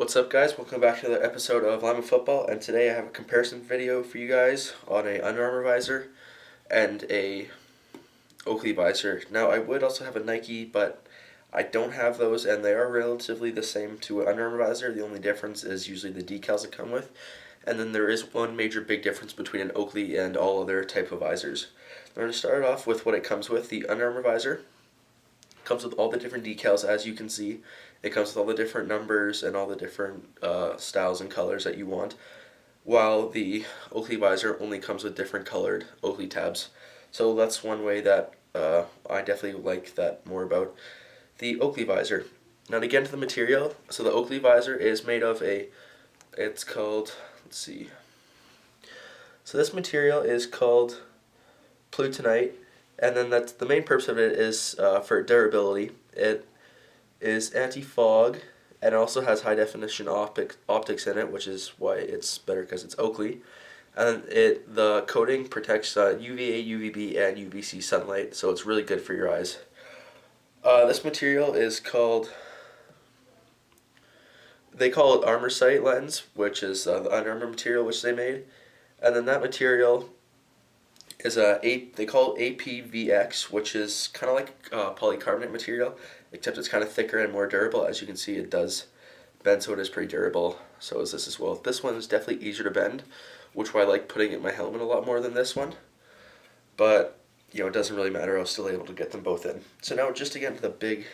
What's up, guys? Welcome back to another episode of Lineman Football, and today I have a comparison video for you guys on a Under Armour visor and a Oakley visor. Now, I would also have a Nike, but I don't have those, and they are relatively the same to an Under Armour visor. The only difference is usually the decals that come with, and then there is one major big difference between an Oakley and all other type of visors. I'm going to start off with what it comes with. The Under Armour visor comes with all the different decals, as you can see. It comes with all the different numbers and all the different styles and colors that you want, while the Oakley visor only comes with different colored Oakley tabs. So that's one way that I definitely like that more about the Oakley visor. Now, to get into the material, so the Oakley visor is made of it's called, let's see, so this material is called Plutonite, and then that's the main purpose of it is for durability. It is anti-fog, and it also has high definition optics in it, which is why it's better because it's Oakley. And the coating protects UVA, UVB, and UVC sunlight, so it's really good for your eyes. This material is called, they call it Armour Sight lens, which is the Under Armour material which they made. And then that material is they call it APVX, which is kind of like polycarbonate material, except it's kind of thicker and more durable. As you can see, it does bend, so it is pretty durable. So is this as well. This one is definitely easier to bend, which why I like putting it in my helmet a lot more than this one. But it doesn't really matter. I was still able to get them both in. So now just to get into the big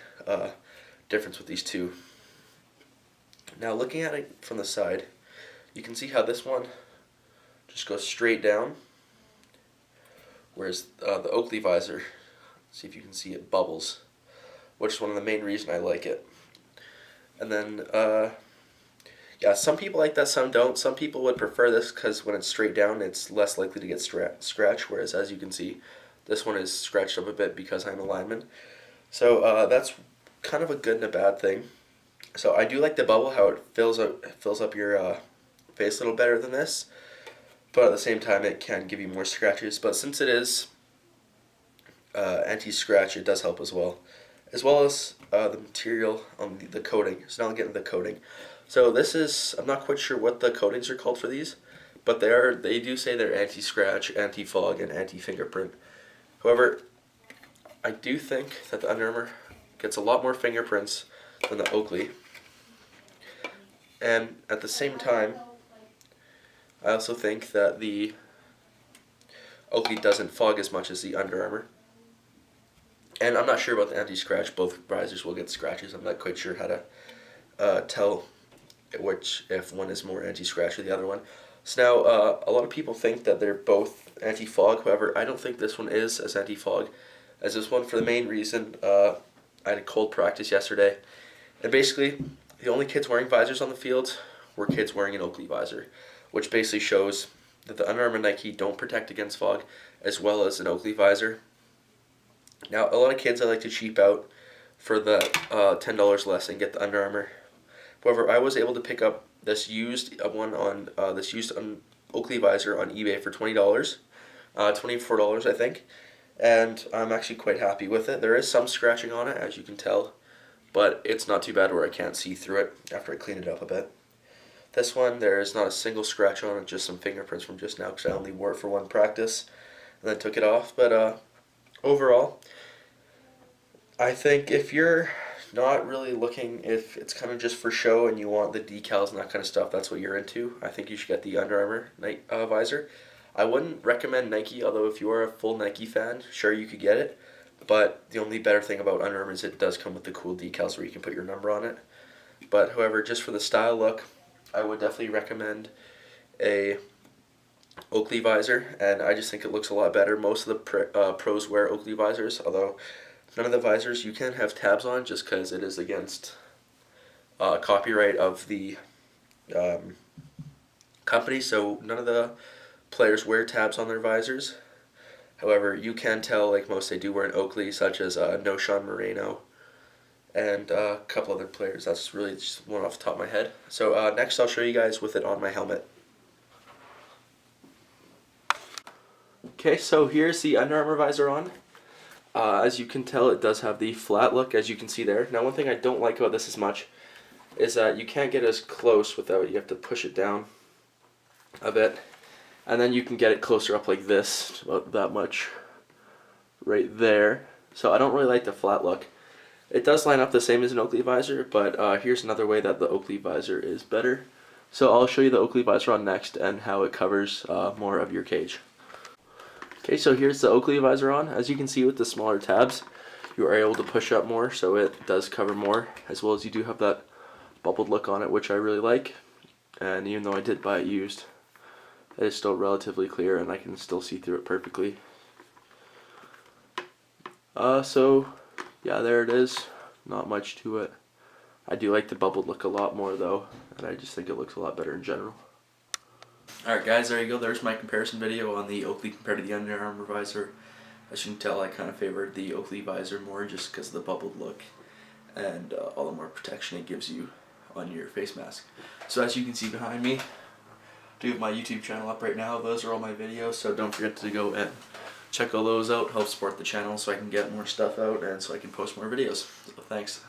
difference with these two. Now looking at it from the side, you can see how this one just goes straight down, whereas the Oakley visor, see if you can see it, bubbles, which is one of the main reasons I like it. And then, yeah, some people like that, some don't. Some people would prefer this because when it's straight down, it's less likely to get scratched, whereas as you can see, this one is scratched up a bit because I'm a lineman. So that's kind of a good and a bad thing. So I do like the bubble, how it fills up your face a little better than this. But at the same time, it can give you more scratches. But since it is anti-scratch, it does help as well as the material on the coating. So now I'll get into the coating. So this is, I'm not quite sure what the coatings are called for these, but they do say they're anti-scratch, anti-fog, and anti-fingerprint. However, I do think that the Under Armour gets a lot more fingerprints than the Oakley. And at the same time, I also think that the Oakley doesn't fog as much as the Under Armour. And I'm not sure about the anti-scratch. Both visors will get scratches. I'm not quite sure how to tell if one is more anti-scratch or the other one. So now, a lot of people think that they're both anti-fog. However, I don't think this one is as anti-fog as this one, for the main reason I had a cold practice yesterday. And basically, the only kids wearing visors on the field were kids wearing an Oakley visor, which basically shows that the Under Armour Nike don't protect against fog as well as an Oakley visor. Now, a lot of kids, I like to cheap out for the $10 less and get the Under Armour. However, I was able to pick up this used Oakley visor on eBay for $20, $24 I think, and I'm actually quite happy with it. There is some scratching on it, as you can tell, but it's not too bad where I can't see through it after I clean it up a bit. This one, there is not a single scratch on it, just some fingerprints from just now because I only wore it for one practice and then took it off. But overall, I think if you're not really looking, if it's kind of just for show and you want the decals and that kind of stuff, that's what you're into, I think you should get the Under Armour visor. I wouldn't recommend Nike, although if you are a full Nike fan, sure, you could get it. But the only better thing about Under Armour is it does come with the cool decals where you can put your number on it. But however, just for the style look, I would definitely recommend a Oakley visor, and I just think it looks a lot better. Most of the pros wear Oakley visors, although none of the visors you can have tabs on just because it is against copyright of the company, so none of the players wear tabs on their visors. However, you can tell, like most, they do wear an Oakley, such as No Sean Moreno and a couple other players. That's really just one off the top of my head. So next I'll show you guys with it on my helmet. Okay, so here's the Under Armour visor on. As you can tell, it does have the flat look, as you can see there. Now, one thing I don't like about this as much is that you can't get as close without, you have to push it down a bit, and then you can get it closer up like this, about that much right there. So I don't really like the flat look. It does line up the same as an Oakley visor, but here's another way that the Oakley visor is better. So I'll show you the Oakley visor on next and how it covers more of your cage. Okay, so here's the Oakley visor on. As you can see with the smaller tabs, you are able to push up more, so it does cover more, as well as you do have that bubbled look on it, which I really like. And even though I did buy it used, it is still relatively clear and I can still see through it perfectly. So yeah, there it is. Not much to it. I do like the bubbled look a lot more though, and I just think it looks a lot better in general. Alright guys, there you go. There's my comparison video on the Oakley compared to the Under Armour visor. As you can tell, I kind of favored the Oakley visor more just because of the bubbled look and all the more protection it gives you on your face mask. So as you can see behind me, I do have my YouTube channel up right now. Those are all my videos, so don't forget to go and check all those out. Help support the channel so I can get more stuff out and so I can post more videos. So thanks.